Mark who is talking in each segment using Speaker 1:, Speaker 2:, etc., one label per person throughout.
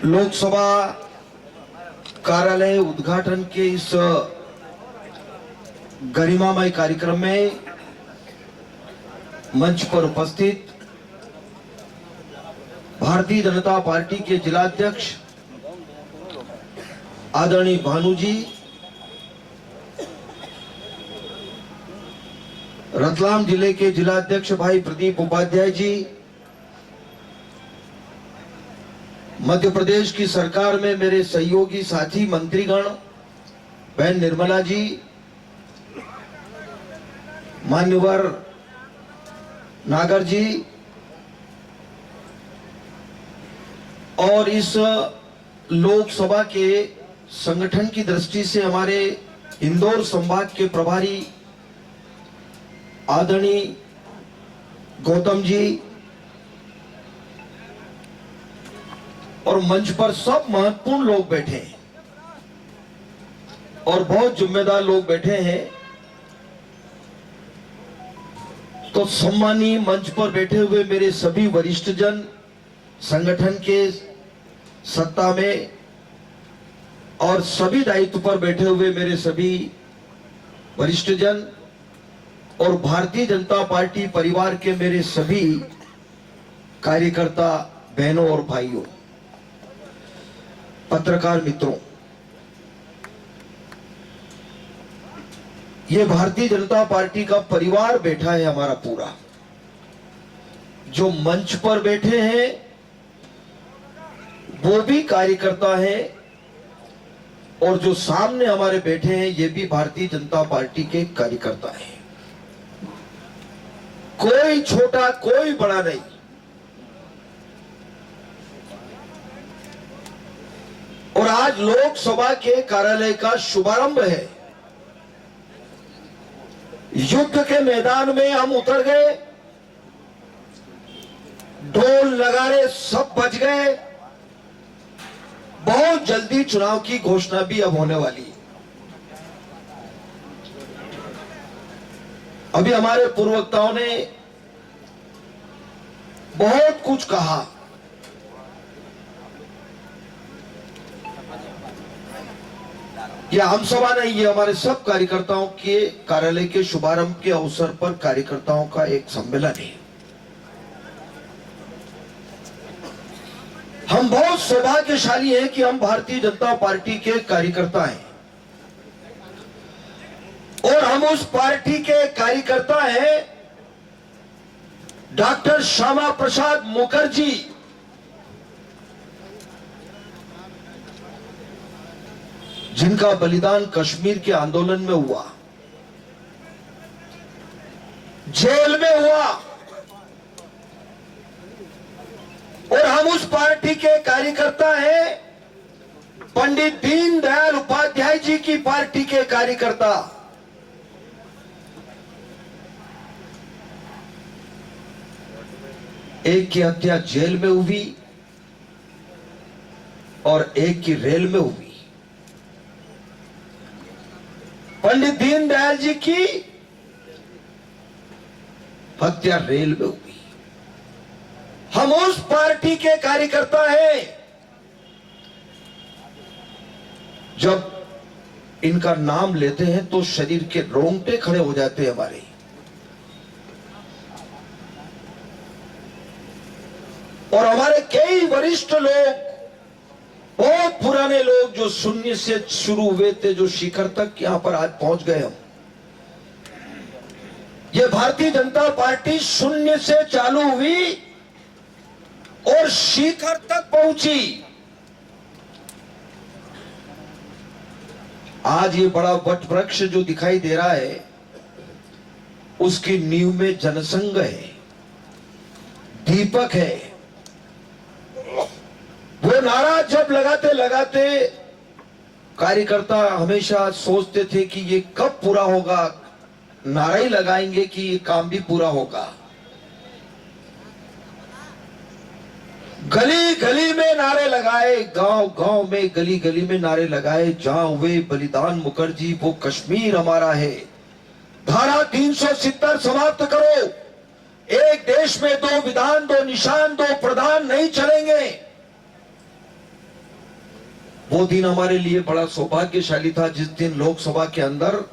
Speaker 1: लोकसभा कार्यालय उद्घाटन के इस गरिमामय कार्यक्रम में मंच पर उपस्थित भारतीय जनता पार्टी के जिलाध्यक्ष आदरणीय भानुजी, रतलाम जिले के जिलाध्यक्ष भाई प्रदीप उपाध्याय जी, मध्य प्रदेश की सरकार में मेरे सहयोगी साथी मंत्रीगण, बहन निर्मला जी, मान्यवर नागर जी, और इस लोकसभा के संगठन की दृष्टि से हमारे इंदौर संभाग के प्रभारी आदरणीय गौतम जी, और मंच पर सब महत्वपूर्ण लोग बैठे हैं और बहुत जिम्मेदार लोग बैठे हैं। तो सम्मानीय मंच पर बैठे हुए मेरे सभी वरिष्ठ जन, संगठन के सत्ता में और सभी दायित्व पर बैठे हुए मेरे सभी वरिष्ठ जन, और भारतीय जनता पार्टी परिवार के मेरे सभी कार्यकर्ता बहनों और भाइयों, पत्रकार मित्रों, ये भारतीय जनता पार्टी का परिवार बैठा है हमारा पूरा। जो मंच पर बैठे हैं वो भी कार्यकर्ता हैं, और जो सामने हमारे बैठे हैं ये भी भारतीय जनता पार्टी के कार्यकर्ता हैं। कोई छोटा कोई बड़ा नहीं। और आज लोकसभा के कार्यालय का शुभारंभ है। युद्ध के मैदान में हम उतर गए, ढोल नगाड़े सब बज गए। बहुत जल्दी चुनाव की घोषणा भी अब होने वाली है। अभी हमारे पूर्ववक्ताओं ने बहुत कुछ कहा। यह आम सभा नहीं, ये हमारे सब कार्यकर्ताओं के कार्यालय के शुभारंभ के अवसर पर कार्यकर्ताओं का एक सम्मेलन है। हम बहुत सौभाग्यशाली हैं कि हम भारतीय जनता पार्टी के कार्यकर्ता हैं, और हम उस पार्टी के कार्यकर्ता हैं डॉक्टर श्यामा प्रसाद मुखर्जी, जिनका बलिदान कश्मीर के आंदोलन में हुआ, जेल में हुआ। और हम उस पार्टी के कार्यकर्ता हैं पंडित दीनदयाल उपाध्याय जी की पार्टी के कार्यकर्ता। एक की हत्या जेल में हुई और एक की रेल में हुई। पंडित दीनदयाल जी की हत्या रेल में हुई। हम उस पार्टी के कार्यकर्ता हैं। जब इनका नाम लेते हैं तो शरीर के रोंगटे खड़े हो जाते हैं हमारे। और हमारे कई वरिष्ठ लोग, बहुत पुराने लोग, जो शून्य से शुरू हुए थे, जो शिखर तक यहां पर आज पहुंच गए हम। ये भारतीय जनता पार्टी शून्य से चालू हुई और शिखर तक पहुंची। आज ये बड़ा वट वृक्ष जो दिखाई दे रहा है, उसकी नींव में जनसंघ है, दीपक है। वो नारा जब लगाते लगाते कार्यकर्ता हमेशा सोचते थे कि ये कब पूरा होगा। नारा ही लगाएंगे कि ये काम भी पूरा होगा। गली गली में नारे लगाए, गांव गांव में, गली गली में नारे लगाए, जहां हुए बलिदान मुखर्जी वो कश्मीर हमारा है। धारा 370 समाप्त करो। एक देश में दो विधान, दो निशान, दो प्रधान नहीं चलेंगे। वो दिन हमारे लिए बड़ा सौभाग्यशाली था जिस दिन लोकसभा के अंदर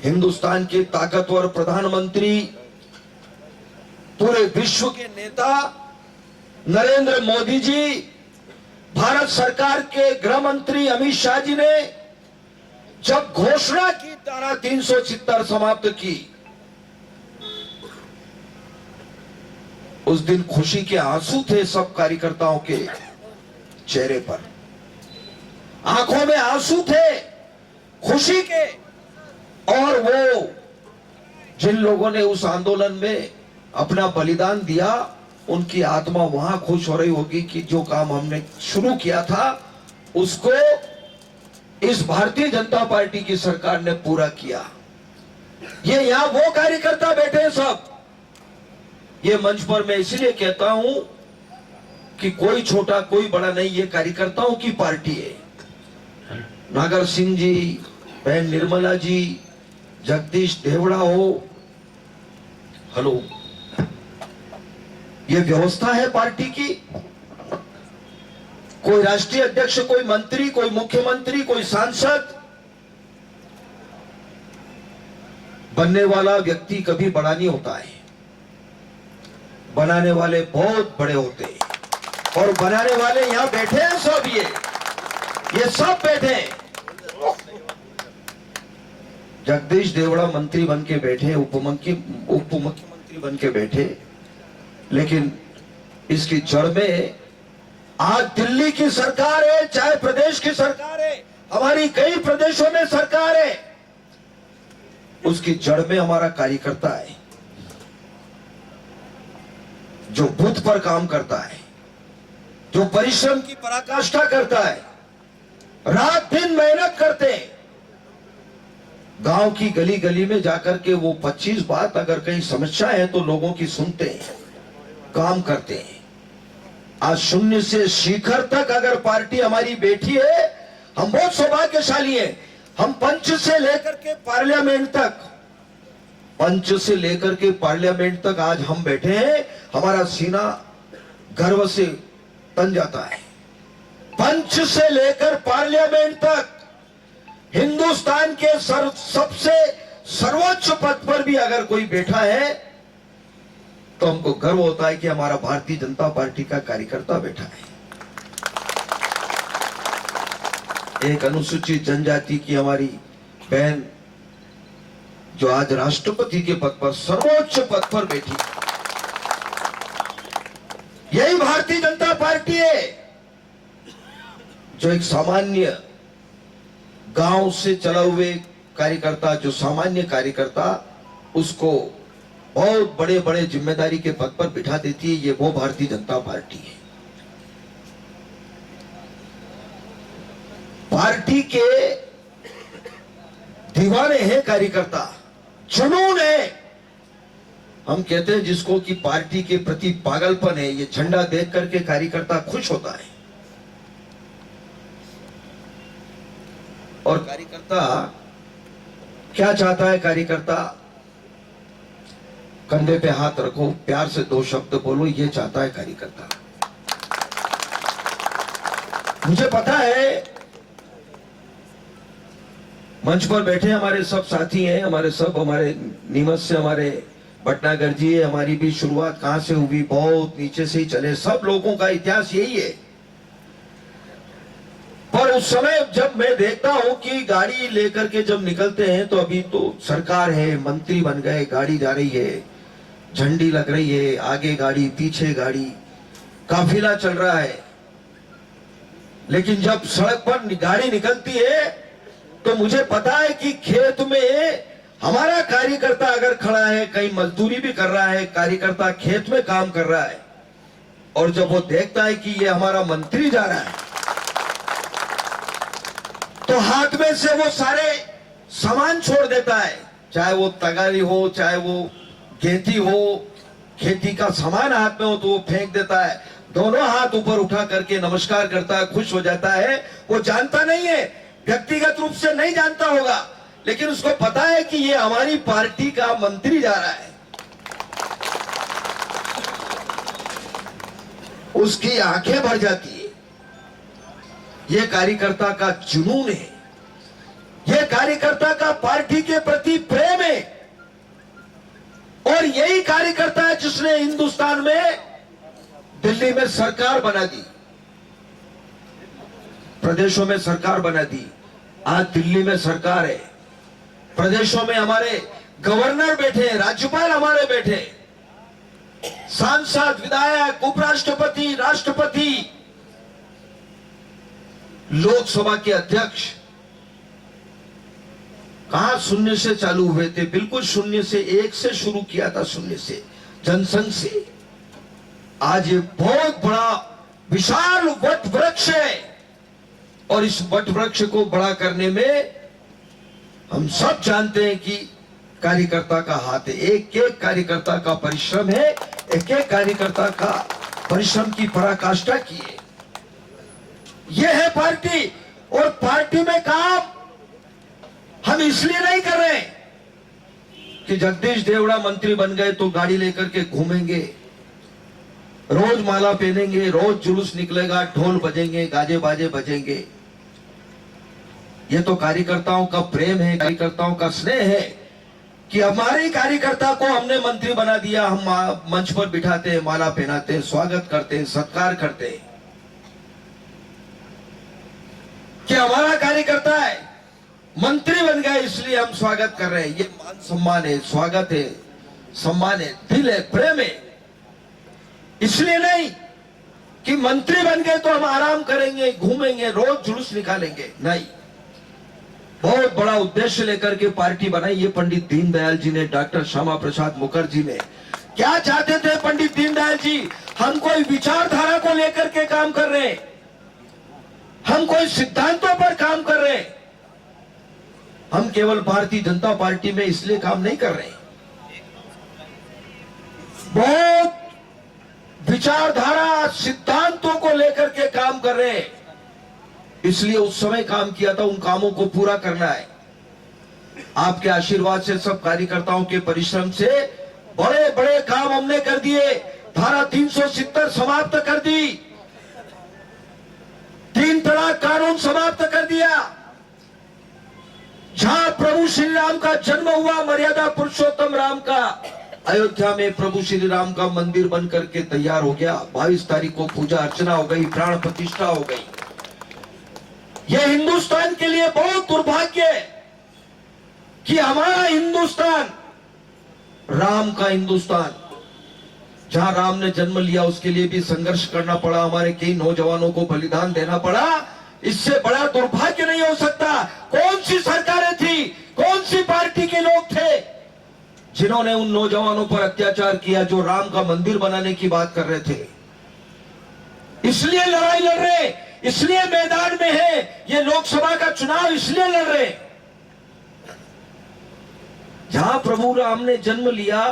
Speaker 1: हिंदुस्तान के ताकतवर प्रधानमंत्री, पूरे विश्व के नेता नरेंद्र मोदी जी, भारत सरकार के गृह मंत्री अमित शाह जी ने जब घोषणा की धारा 370 समाप्त की, उस दिन खुशी के आंसू थे सब कार्यकर्ताओं के चेहरे पर, आंखों में आंसू थे खुशी के। और वो जिन लोगों ने उस आंदोलन में अपना बलिदान दिया, उनकी आत्मा वहां खुश हो रही होगी कि जो काम हमने शुरू किया था उसको इस भारतीय जनता पार्टी की सरकार ने पूरा किया। ये यहां वो कार्यकर्ता बैठे हैं सब। ये मंच पर मैं इसलिए कहता हूं कि कोई छोटा कोई बड़ा नहीं, ये कार्यकर्ताओं की पार्टी है। नागर सिंह जी, बहन निर्मला जी, जगदीश देवड़ा हो, हेलो, ये व्यवस्था है पार्टी की। कोई राष्ट्रीय अध्यक्ष, कोई मंत्री, कोई मुख्यमंत्री, कोई सांसद बनने वाला व्यक्ति कभी बड़ा नहीं होता है, बनाने वाले बहुत बड़े होते हैं। और बनाने वाले यहां बैठे हैं सब, ये सब बैठे हैं। जगदीश देवड़ा मंत्री बन के बैठे, उप मुख्यमंत्री बन के बैठे, लेकिन इसकी जड़ में आज दिल्ली की सरकार है, चाहे प्रदेश की सरकार है, हमारी कई प्रदेशों में सरकार है, उसकी जड़ में हमारा कार्यकर्ता है जो बूथ पर काम करता है, जो परिश्रम की पराकाष्ठा करता है, रात दिन मेहनत करते हैं, गांव की गली गली में जाकर के वो 25 बात अगर कहीं समस्या है तो लोगों की सुनते हैं, काम करते हैं। आज शून्य से शिखर तक अगर पार्टी हमारी बैठी है, हम बहुत सौभाग्यशाली हैं। हम पंच से लेकर के पार्लियामेंट तक आज हम बैठे हैं, हमारा सीना गर्व से तन जाता है। पंच से लेकर पार्लियामेंट तक हिंदुस्तान के सबसे सर्वोच्च पद पर भी अगर कोई बैठा है तो हमको गर्व होता है कि हमारा भारतीय जनता पार्टी का कार्यकर्ता बैठा है। एक अनुसूचित जनजाति की हमारी बहन जो आज राष्ट्रपति के पद पर, सर्वोच्च पद पर बैठी, यही भारतीय जनता पार्टी है जो एक सामान्य गांव से चला हुए कार्यकर्ता, जो सामान्य कार्यकर्ता, उसको बहुत बड़े बड़े जिम्मेदारी के पद पर बिठा देती है। ये वो भारतीय जनता पार्टी है। पार्टी के दीवाने हैं कार्यकर्ता, जुनून है। हम कहते हैं जिसको कि पार्टी के प्रति पागलपन है। ये झंडा देख करके कार्यकर्ता खुश होता है। और कार्यकर्ता क्या चाहता है? कार्यकर्ता कंधे पे हाथ रखो, प्यार से 2 शब्द बोलो, ये चाहता है कार्यकर्ता। मुझे पता है मंच पर बैठे हमारे सब साथी हैं, हमारे नीमच से हमारे भटनागर जी है। हमारी भी शुरुआत कहां से हुई? बहुत नीचे से ही चले। सब लोगों का इतिहास यही है। पर उस समय जब मैं देखता हूं कि गाड़ी लेकर के जब निकलते हैं तो अभी तो सरकार है, मंत्री बन गए, गाड़ी जा रही है, झंडी लग रही है, आगे गाड़ी पीछे गाड़ी, काफिला चल रहा है। लेकिन जब सड़क पर गाड़ी निकलती है तो मुझे पता है कि खेत में हमारा कार्यकर्ता अगर खड़ा है, कहीं मजदूरी भी कर रहा है, कार्यकर्ता खेत में काम कर रहा है, और जब वो देखता है कि ये हमारा मंत्री जा रहा है तो हाथ में से वो सारे सामान छोड़ देता है, चाहे वो तगारी हो, चाहे वो गेती हो, खेती का सामान हाथ में हो तो वो फेंक देता है। दोनों हाथ ऊपर उठा करके नमस्कार करता है, खुश हो जाता है। वो जानता नहीं है, व्यक्तिगत रूप से नहीं जानता होगा, लेकिन उसको पता है कि ये हमारी पार्टी का मंत्री जा रहा है। उसकी आंखें भर जाती है। ये कार्यकर्ता का जुनून है, ये कार्यकर्ता का पार्टी के प्रति प्रेम है। और यही कार्यकर्ता है जिसने हिंदुस्तान में दिल्ली में सरकार बना दी, प्रदेशों में सरकार बना दी। आज दिल्ली में सरकार है, प्रदेशों में हमारे गवर्नर बैठे, राज्यपाल हमारे बैठे, सांसद, विधायक, उपराष्ट्रपति, राष्ट्रपति, लोकसभा के अध्यक्ष। कहां शून्य से चालू हुए थे, बिल्कुल शून्य से, एक से शुरू किया था, शून्य से, जनसंघ से। आज ये बहुत बड़ा विशाल वट वृक्ष है और इस वट वृक्ष को बड़ा करने में हम सब जानते हैं कि कार्यकर्ता का हाथ है, एक एक कार्यकर्ता का परिश्रम है, एक एक कार्यकर्ता का परिश्रम की पराकाष्ठा की है। यह है पार्टी। और पार्टी में काम हम इसलिए नहीं कर रहे कि जगदीश देवड़ा मंत्री बन गए तो गाड़ी लेकर के घूमेंगे, रोज माला पहनेंगे, रोज जुलूस निकलेगा, ढोल बजेंगे, गाजे बाजे बजेंगे। यह तो कार्यकर्ताओं का प्रेम है, कार्यकर्ताओं का स्नेह है कि हमारे कार्यकर्ता को हमने मंत्री बना दिया, हम मंच पर बिठाते हैं, माला पहनाते हैं, स्वागत करते हैं, सत्कार करते हैं कि हमारा कार्यकर्ता है, मंत्री बन गए इसलिए हम स्वागत कर रहे हैं। ये मान सम्मान है, स्वागत है, सम्मान है, दिल है, प्रेम है। इसलिए नहीं कि मंत्री बन गए तो हम आराम करेंगे, घूमेंगे, रोज जुलूस निकालेंगे, नहीं। बहुत बड़ा उद्देश्य लेकर के पार्टी बनाई। ये पंडित दीनदयाल जी ने, डॉक्टर श्यामा प्रसाद मुखर्जी ने क्या चाहते थे? पंडित दीनदयाल जी हम कोई विचारधारा को लेकर के काम कर रहे हैं, हम कोई सिद्धांतों पर काम कर रहे हैं, हम केवल भारतीय जनता पार्टी में इसलिए काम नहीं कर रहे, बहुत विचारधारा, सिद्धांतों को लेकर के काम कर रहे हैं। इसलिए उस समय काम किया था, उन कामों को पूरा करना है। आपके आशीर्वाद से, सब कार्यकर्ताओं के परिश्रम से बड़े बड़े काम हमने कर दिए। धारा 370 समाप्त कर दी, 3 तलाक कानून समाप्त कर दिया। जहां प्रभु श्री राम का जन्म हुआ, मर्यादा पुरुषोत्तम राम का, अयोध्या में प्रभु श्री राम का मंदिर बन करके तैयार हो गया। 22 तारीख को पूजा अर्चना हो गई, प्राण प्रतिष्ठा हो गई। यह हिंदुस्तान के लिए बहुत दुर्भाग्य है कि हमारा हिंदुस्तान, राम का हिंदुस्तान, जहां राम ने जन्म लिया उसके लिए भी संघर्ष करना पड़ा, हमारे कई नौजवानों को बलिदान देना पड़ा। इससे बड़ा दुर्भाग्य नहीं हो सकता। कौन सी सरकारें थी, कौन सी पार्टी के लोग थे जिन्होंने उन नौजवानों पर अत्याचार किया जो राम का मंदिर बनाने की बात कर रहे थे? इसलिए लड़ाई लड़ रहे, इसलिए मैदान में है। ये लोकसभा का चुनाव इसलिए लड़ रहे, जहां प्रभु राम ने जन्म लिया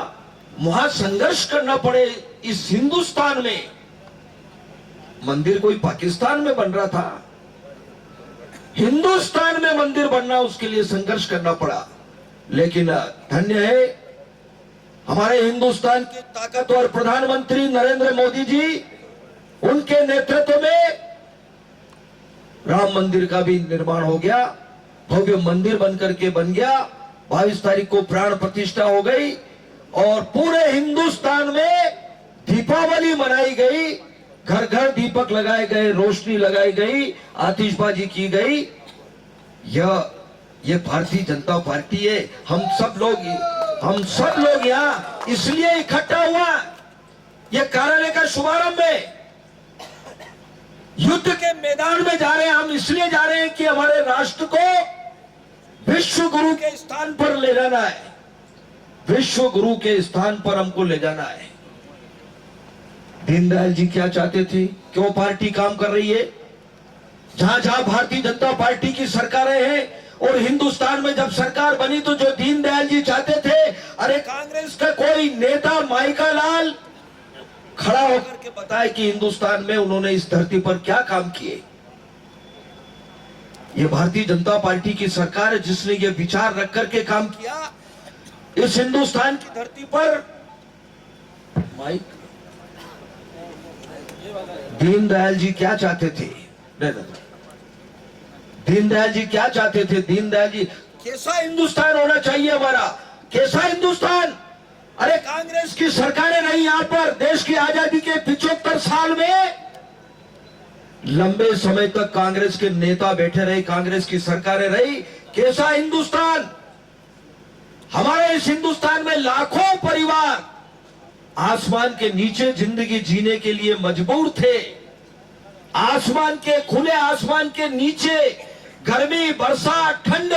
Speaker 1: वहां संघर्ष करना पड़े। इस हिंदुस्तान में मंदिर कोई पाकिस्तान में बन रहा था, हिंदुस्तान में मंदिर बनना, उसके लिए संघर्ष करना पड़ा। लेकिन धन्य है हमारे हिंदुस्तान के ताकतवर प्रधानमंत्री नरेंद्र मोदी जी, उनके नेतृत्व में राम मंदिर का भी निर्माण हो गया, भव्य मंदिर बनकर के बन गया। 22 तारीख को प्राण प्रतिष्ठा हो गई और पूरे हिंदुस्तान में दीपावली मनाई गई। घर घर दीपक लगाए गए, रोशनी लगाई गई, आतिशबाजी की गई। यह भारतीय जनता पार्टी है। हम सब लोग यहाँ इसलिए इकट्ठा हुआ। यह कार्यालय का शुभारंभ है, युद्ध के मैदान में जा रहे हैं। हम इसलिए जा रहे हैं कि हमारे राष्ट्र को विश्व गुरु के स्थान पर ले जाना है, विश्व गुरु के स्थान पर हमको ले जाना है। दीनदयाल जी क्या चाहते थे? क्यों पार्टी काम कर रही है? जहां जहां भारतीय जनता पार्टी की सरकारें हैं और हिंदुस्तान में जब सरकार बनी तो जो दीनदयाल जी चाहते थे, अरे कांग्रेस का कोई नेता माइका लाल खड़ा होकर के बताए कि हिंदुस्तान में उन्होंने इस धरती पर क्या काम किए। ये भारतीय जनता पार्टी की सरकार है जिसने ये विचार रख करके काम किया। इस हिंदुस्तान की धरती पर माइक दीनदयाल जी क्या चाहते थे? दीनदयाल जी क्या चाहते थे? दीनदयाल जी कैसा हिंदुस्तान होना चाहिए हमारा, कैसा हिंदुस्तान? अरे कांग्रेस की सरकारें रही यहां पर देश की आजादी के 75 साल में, लंबे समय तक कांग्रेस के नेता बैठे रहे, कांग्रेस की सरकारें रही। कैसा हिंदुस्तान? हमारे इस हिंदुस्तान में लाखों परिवार आसमान के नीचे जिंदगी जीने के लिए मजबूर थे। आसमान के, खुले आसमान के नीचे गर्मी, बरसात, ठंड,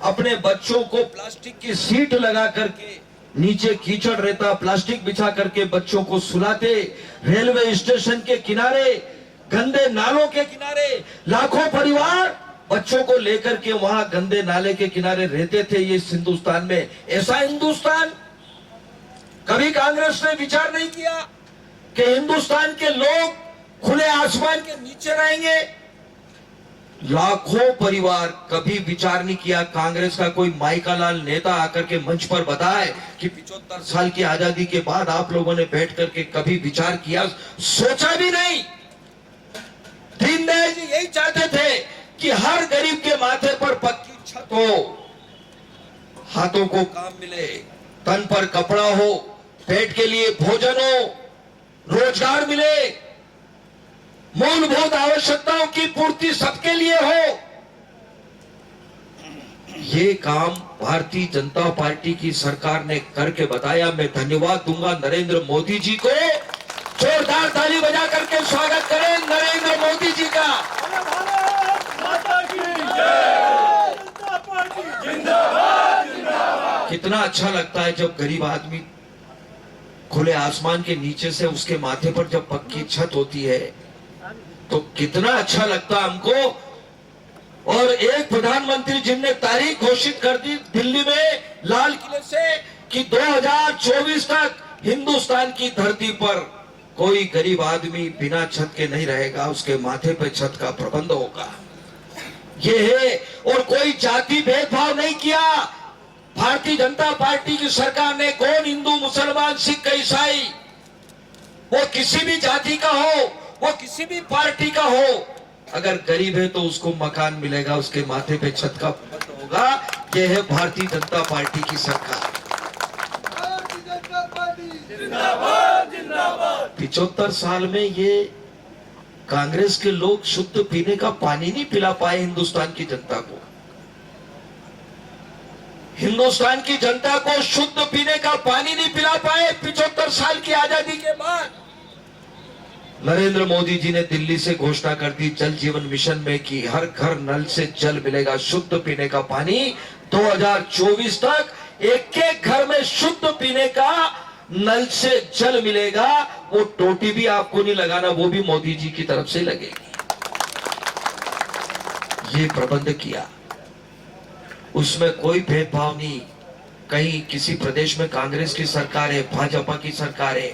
Speaker 1: अपने बच्चों को प्लास्टिक की सीट लगा करके, नीचे कीचड़ रहता, प्लास्टिक बिछा करके बच्चों को सुलाते। रेलवे स्टेशन के किनारे, गंदे नालों के किनारे लाखों परिवार बच्चों को लेकर के वहां गंदे नाले के किनारे रहते थे। ये इस हिंदुस्तान में, ऐसा हिंदुस्तान कभी कांग्रेस ने विचार नहीं किया कि हिंदुस्तान के लोग खुले आसमान के नीचे रहेंगे। लाखों परिवार, कभी विचार नहीं किया। कांग्रेस का कोई माइकालाल नेता आकर के मंच पर बताए कि 75 साल की आजादी के बाद आप लोगों ने बैठ करके कभी विचार किया? सोचा भी नहीं। दीनदयाल जी यही चाहते थे कि हर गरीब के माथे पर पक्की छत हो, हाथों को काम मिले, तन पर कपड़ा हो, पेट के लिए भोजन हो, रोजगार मिले, मूलभूत आवश्यकताओं की पूर्ति सबके लिए हो। ये काम भारतीय जनता पार्टी की सरकार ने करके बताया। मैं धन्यवाद दूंगा नरेंद्र मोदी जी को। जोरदार ताली बजा करके स्वागत करें नरेंद्र मोदी जी का। कितना अच्छा लगता है जब गरीब आदमी खुले आसमान के नीचे से, उसके माथे पर जब पक्की छत होती है तो कितना अच्छा लगता हमको। और एक प्रधानमंत्री जिनने तारीख घोषित कर दी दिल्ली में लाल किले से कि 2024 तक हिंदुस्तान की धरती पर कोई गरीब आदमी बिना छत के नहीं रहेगा, उसके माथे पे छत का प्रबंध होगा। ये है। और कोई जाति भेदभाव नहीं किया। भारतीय जनता पार्टी की सरकार ने, कौन हिंदू, मुसलमान, सिख, ईसाई, वो किसी भी जाति का हो, वो किसी भी पार्टी का हो, अगर गरीब है तो उसको मकान मिलेगा, उसके माथे पे छत का प्रबंध होगा। यह है भारतीय जनता पार्टी की सरकार। 75 साल में ये कांग्रेस के लोग शुद्ध पीने का पानी नहीं पिला पाए हिंदुस्तान की जनता को। हिंदुस्तान की जनता को शुद्ध पीने का पानी नहीं पिला पाए 75 साल की आजादी के बाद। नरेंद्र मोदी जी ने दिल्ली से घोषणा कर दी जल जीवन मिशन में कि हर घर नल से जल मिलेगा, शुद्ध पीने का पानी। 2024 तक एक एक घर में शुद्ध पीने का नल से जल मिलेगा। वो टोटी भी आपको नहीं लगाना, वो भी मोदी जी की तरफ से लगेगी। ये प्रबंध किया, उसमें कोई भेदभाव नहीं। कहीं किसी प्रदेश में कांग्रेस की सरकार है, भाजपा की सरकार है,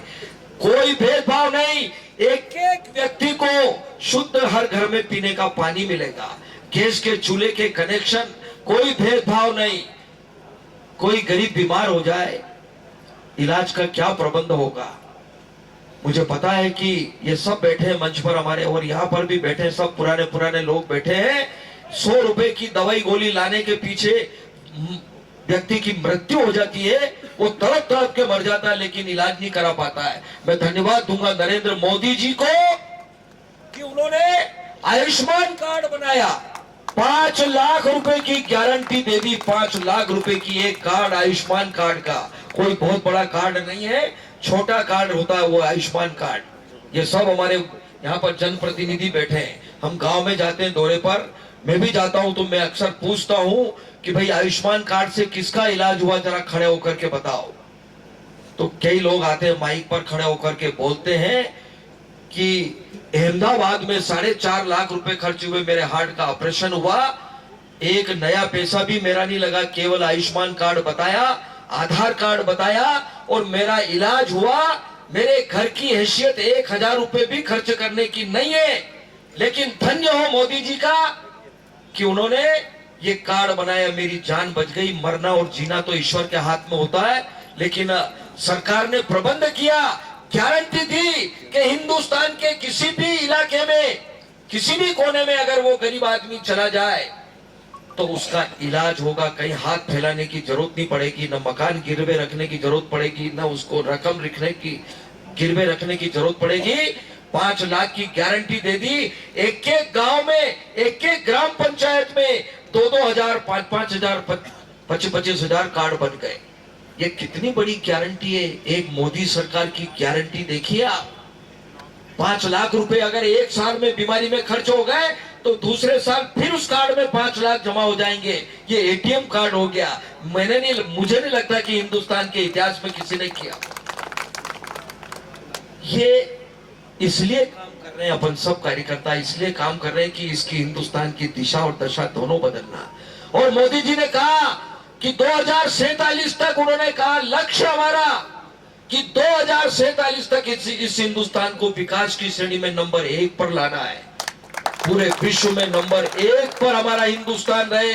Speaker 1: कोई भेदभाव नहीं। एक एक व्यक्ति को शुद्ध हर घर में पीने का पानी मिलेगा, गैस के चूल्हे के कनेक्शन, कोई भेदभाव नहीं। कोई गरीब बीमार हो जाए, इलाज का क्या प्रबंध होगा? मुझे पता है कि ये सब बैठे हैं मंच पर हमारे, और यहाँ पर भी बैठे हैं, सब पुराने पुराने लोग बैठे हैं। 100 रुपए की दवाई गोली लाने के पीछे व्यक्ति की मृत्यु हो जाती है, वो तड़प तड़प के मर जाता है, लेकिन इलाज नहीं करा पाता है। मैं धन्यवाद दूंगा नरेंद्र मोदी जी को कि उन्होंने आयुष्मान कार्ड बनाया। 5 लाख रुपए की गारंटी दे दी। 5 लाख रुपए की एक कार्ड, आयुष्मान कार्ड का। कोई बहुत बड़ा कार्ड नहीं है, छोटा कार्ड होता है वो आयुष्मान कार्ड। ये सब हमारे यहाँ पर जनप्रतिनिधि बैठे हैं। हम गांव में जाते हैं दौरे पर, मैं भी जाता हूं तो मैं अक्सर पूछता हूं कि भाई आयुष्मान कार्ड से किसका इलाज हुआ, जरा खड़े होकर के बताओ। तो कई लोग आते हैं माइक पर खड़े होकर के बोलते हैं कि अहमदाबाद में 4.5 लाख रुपए खर्च हुए, मेरे हार्ट का ऑपरेशन हुआ, एक नया पैसा भी मेरा नहीं लगा, केवल आयुष्मान कार्ड बताया, आधार कार्ड बताया और मेरा इलाज हुआ। मेरे घर की हैसियत 1000 रुपए भी खर्च करने की नहीं है। लेकिन धन्य हो मोदी जी का कि उन्होंने ये कार्ड बनाया, मेरी जान बच गई। मरना और जीना तो ईश्वर के हाथ में होता है, लेकिन सरकार ने प्रबंध किया, गारंटी दी कि हिंदुस्तान के किसी भी इलाके में
Speaker 2: किसी भी कोने में अगर वो गरीब आदमी चला जाए तो उसका इलाज होगा, कहीं हाथ फैलाने की जरूरत नहीं पड़ेगी, न मकान गिरवे रखने की जरूरत पड़ेगी, न उसको रकम रखने की गिरवे रखने की जरूरत पड़ेगी। 5 लाख की गारंटी दे दी। एक एक गांव में, एक एक ग्राम पंचायत में 2-2 हजार, 5-5 हजार, 25-25 हजार कार्ड बन गए। ये कितनी बड़ी गारंटी है, एक मोदी सरकार की गारंटी देखिए आप। 5 लाख रुपए अगर एक साल में बीमारी में खर्च हो गए तो दूसरे साल फिर उस कार्ड में 5 लाख जमा हो जाएंगे। ये एटीएम कार्ड हो गया। मुझे नहीं लगता कि हिंदुस्तान के इतिहास में किसी ने किया। ये इसलिए काम कर रहे हैं अपन सब कार्यकर्ता, इसलिए काम कर रहे हैं कि इसकी हिंदुस्तान की दिशा और दशा दोनों बदलना। और मोदी जी ने कहा कि 2047 तक, उन्होंने कहा लक्ष्य हमारा कि 2047 तक इस हिंदुस्तान को विकास की श्रेणी में नंबर 1 पर लाना है। पूरे विश्व में नंबर 1 पर हमारा हिंदुस्तान रहे,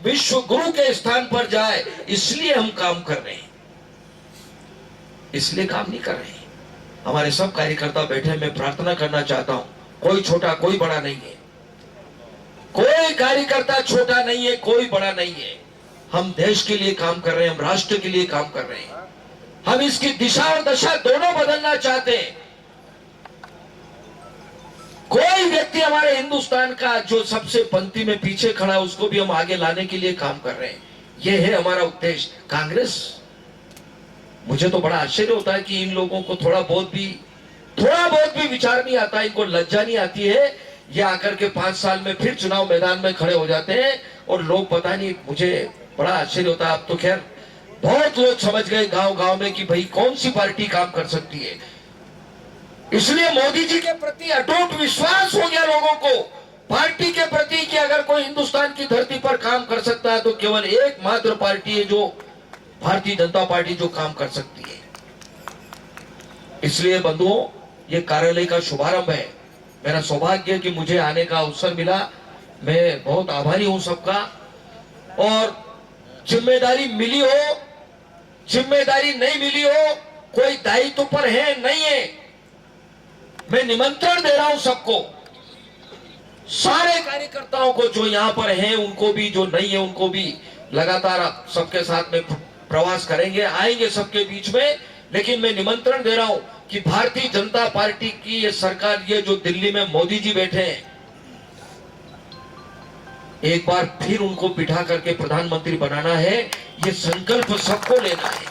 Speaker 2: विश्व गुरु के स्थान पर जाए, इसलिए हम काम कर रहे हैं, इसलिए काम नहीं कर रहे हैं। हमारे सब कार्यकर्ता बैठे, मैं प्रार्थना करना चाहता हूं, कोई छोटा कोई बड़ा नहीं है, कोई कार्यकर्ता छोटा नहीं है, कोई बड़ा नहीं है। हम देश के लिए काम कर रहे हैं, हम राष्ट्र के लिए काम कर रहे हैं, हम इसकी दिशा और दशा दोनों बदलना चाहते हैं। कोई व्यक्ति हमारे हिंदुस्तान का जो सबसे पंक्ति में पीछे खड़ा है उसको भी हम आगे लाने के लिए काम कर रहे हैं। यह है हमारा उद्देश्य। कांग्रेस, मुझे तो बड़ा आश्चर्य होता है कि इन लोगों को थोड़ा बहुत भी विचार नहीं आता, इनको लज्जा नहीं आती है। ये आकर के 5 साल में फिर चुनाव मैदान में खड़े हो जाते हैं और लोग पता नहीं, मुझे बड़ा आश्चर्य होता है। अब तो खैर बहुत लोग समझ गए गांव गांव में कि भाई कौन सी पार्टी काम कर सकती है। इसलिए मोदी जी के प्रति अटूट विश्वास हो गया लोगों को, पार्टी के प्रति, कि अगर कोई हिंदुस्तान की धरती पर काम कर सकता है तो केवल एकमात्र पार्टी है जो भारतीय जनता पार्टी जो काम कर सकती है। इसलिए बंधुओं, ये कार्यालय का शुभारंभ है। मेरा सौभाग्य है कि मुझे आने का अवसर मिला। मैं बहुत आभारी हूं सबका। और जिम्मेदारी मिली हो, जिम्मेदारी नहीं मिली हो, कोई दायित्व पर है नहीं है, मैं निमंत्रण दे रहा हूं सबको, सारे कार्यकर्ताओं को जो यहां पर हैं, उनको भी, जो नहीं है उनको भी। लगातार सबके साथ में प्रवास करेंगे, आएंगे सबके बीच में। लेकिन मैं निमंत्रण दे रहा हूं कि भारतीय जनता पार्टी की ये सरकार, ये जो दिल्ली में मोदी जी बैठे हैं, एक बार फिर उनको बिठा करके प्रधानमंत्री बनाना है। ये संकल्प सबको लेना है।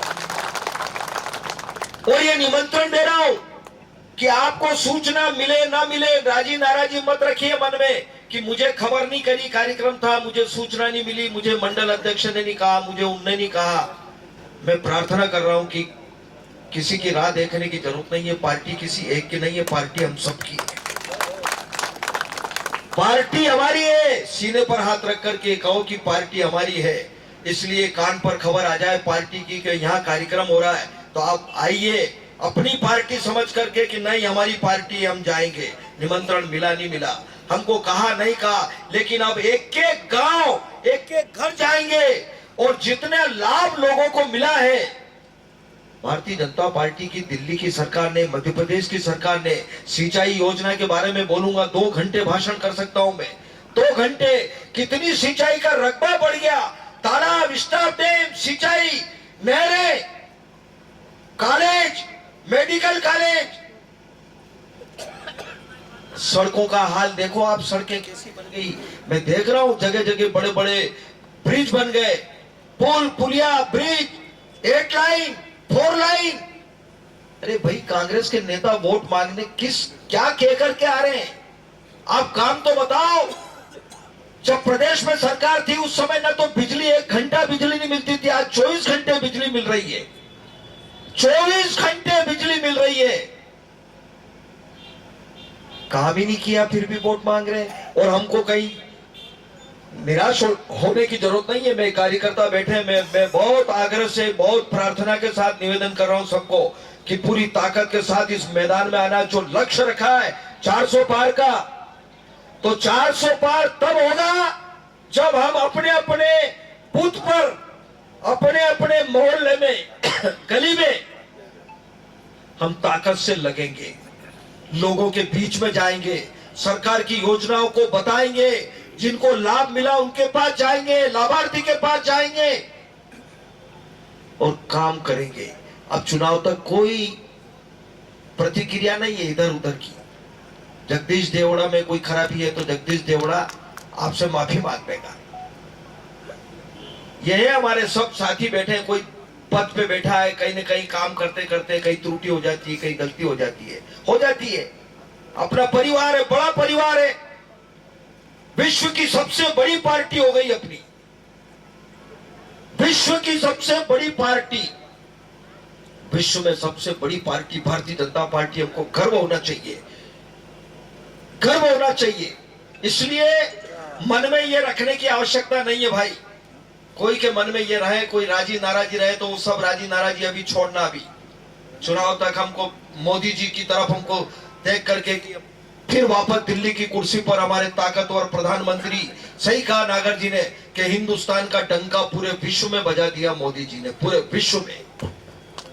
Speaker 2: और ये निमंत्रण दे रहा हूं कि आपको सूचना मिले ना मिले, राजी नाराजी मत रखिए मन में कि मुझे खबर नहीं करी, कार्यक्रम था, मुझे सूचना नहीं मिली, मुझे मंडल अध्यक्ष ने नहीं कहा, मुझे उनने नहीं कहा। मैं प्रार्थना कर रहा हूं कि किसी की राह देखने की जरूरत नहीं है। पार्टी किसी एक की नहीं है, पार्टी हम सबकी है। पार्टी हमारी है। सीने पर हाथ रख करके कहो कि पार्टी हमारी है। इसलिए कान पर खबर आ जाए पार्टी की कि यहाँ कार्यक्रम हो रहा है तो आप आइए, अपनी पार्टी समझ करके कि नहीं हमारी पार्टी, हम जाएंगे। निमंत्रण मिला नहीं मिला, हमको कहा नहीं कहा, लेकिन अब एक एक गांव, एक एक घर जाएंगे। और जितने लाभ लोगों को मिला है, भारतीय जनता पार्टी की दिल्ली की सरकार ने, मध्य प्रदेश की सरकार ने, सिंचाई योजना के बारे में बोलूंगा, 2 घंटे भाषण कर सकता हूं मैं। 2 घंटे कितनी सिंचाई का रकबा बढ़ गया, तालाब, स्टाफ डैम, सिंचाई, नहरें, कॉलेज, मेडिकल कॉलेज, सड़कों का हाल देखो आप, सड़कें कैसी बन गई। मैं देख रहा हूं जगह जगह बड़े बड़े ब्रिज बन गए, पुल, पुलिया, ब्रिज, 8 लाइन, 4 लाइन। अरे भाई, कांग्रेस के नेता वोट मांगने क्या कह करके आ रहे हैं? आप काम तो बताओ। जब प्रदेश में सरकार थी उस समय ना तो बिजली, 1 घंटा बिजली नहीं मिलती थी, आज 24 घंटे बिजली मिल रही है। 24 घंटे बिजली मिल रही है। काम भी नहीं किया फिर भी वोट मांग रहे हैं। और हमको कहीं निराश होने की जरूरत नहीं है। मैं कार्यकर्ता बैठे, मैं बहुत आग्रह से, बहुत प्रार्थना के साथ निवेदन कर रहा हूं सबको कि पूरी ताकत के साथ इस मैदान में आना। जो लक्ष्य रखा है 400 पार का, तो 400 पार तब होगा जब हम अपने अपने बूथ पर, अपने अपने मोहल्ले में, गली में हम ताकत से लगेंगे, लोगों के बीच में जाएंगे, सरकार की योजनाओं को बताएंगे, जिनको लाभ मिला उनके पास जाएंगे, लाभार्थी के पास जाएंगे और काम करेंगे। अब चुनाव तक कोई प्रतिक्रिया नहीं है इधर उधर की। जगदीश देवड़ा में कोई खराबी है तो जगदीश देवड़ा आपसे माफी मांग लेगा। ये है हमारे सब साथी बैठे हैं, कोई पद पे बैठा है, कहीं न कहीं काम करते करते कहीं त्रुटि हो जाती है, कहीं गलती हो जाती है। अपना परिवार है, बड़ा परिवार है, विश्व की सबसे बड़ी पार्टी हो गई अपनी, विश्व की सबसे बड़ी पार्टी, विश्व में सबसे बड़ी पार्टी भारतीय जनता पार्टी। हमको गर्व होना चाहिए, गर्व होना चाहिए। इसलिए मन में ये रखने की आवश्यकता नहीं है भाई, कोई के मन में ये रहे, कोई राजी नाराजी रहे तो वो सब राजी नाराजी अभी छोड़ना। अभी चुनाव तक हमको मोदी जी की तरफ हमको देख करके फिर वापस दिल्ली की कुर्सी पर हमारे ताकतवर प्रधानमंत्री, सही कहा नागर जी ने कि हिंदुस्तान का डंका पूरे विश्व में बजा दिया मोदी जी ने, पूरे विश्व में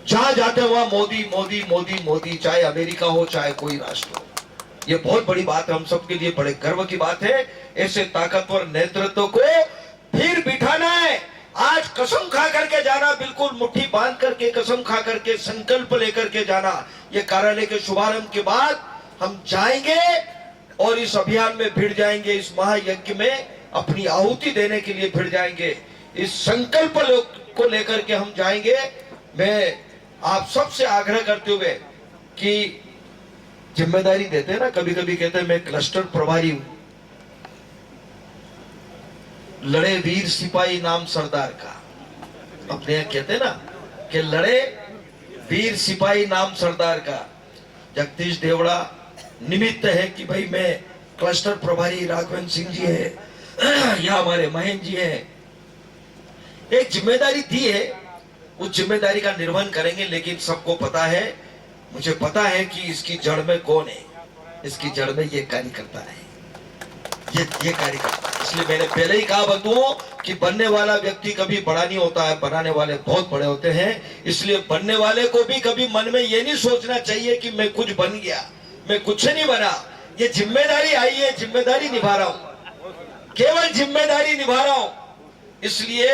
Speaker 2: जहां जाते वहां मोदी मोदी मोदी मोदी, चाहे अमेरिका हो चाहे कोई राष्ट्र हो। ये बहुत बड़ी बात है, हम सबके लिए बड़े गर्व की बात है। ऐसे ताकतवर नेतृत्व को फिर बिठाना है। आज कसम खा करके जाना, बिल्कुल मुट्ठी बांध करके कसम खा करके संकल्प लेकर के जाना। ये कार्यालय के शुभारंभ के बाद हम जाएंगे और इस अभियान में भिड़ जाएंगे, इस महायज्ञ में अपनी आहुति देने के लिए भिड़ जाएंगे। इस संकल्प को लेकर के हम जाएंगे। मैं आप सबसे आग्रह करते हुए कि जिम्मेदारी देते हैं ना, कभी कभी कहते हैं मैं क्लस्टर प्रभारी हूं, लड़े वीर सिपाही नाम सरदार का। अपने यहां कहते हैं ना कि लड़े वीर सिपाही नाम सरदार का। जगदीश देवड़ा निमित्त है कि भाई मैं क्लस्टर प्रभारी राघवेंद्र सिंह जी है या हमारे महेंद्र जी है, एक जिम्मेदारी दी है, उस जिम्मेदारी का निर्वहन करेंगे। लेकिन सबको पता है, मुझे पता है कि इसकी जड़ में कौन है, इसकी जड़ में ये कार्यकर्ता है, ये कार्यकर्ता। इसलिए मैंने पहले ही कहा बंधुओं कि बनने वाला व्यक्ति कभी बड़ा नहीं होता है, बनाने वाले बहुत बड़े होते हैं। इसलिए बनने वाले को भी कभी मन में ये नहीं सोचना चाहिए कि मैं कुछ बन गया, मैं कुछ नहीं बना। ये जिम्मेदारी आई है, जिम्मेदारी निभा रहा हूं, केवल जिम्मेदारी निभा रहा हूं। इसलिए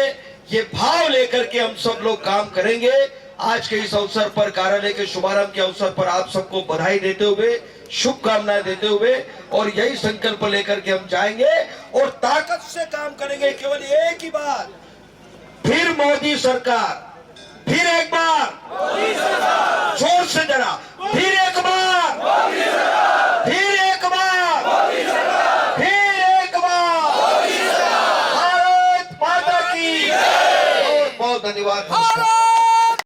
Speaker 2: ये भाव लेकर के हम सब लोग काम करेंगे। आज के इस अवसर पर, कार्यालय के शुभारंभ के अवसर पर आप सबको बधाई देते हुए, शुभकामनाएं देते हुए और यही संकल्प लेकर के हम जाएंगे और ताकत से काम करेंगे। केवल एक ही बात, फिर मोदी सरकार, फिर एक बार मोदी सरकार, जोर से जरा, फिर एक बार मोदी सरकार, फिर एक बार मोदी सरकार, फिर एक बार मोदी सरकार। भारत माता की जय। बहुत बहुत धन्यवाद।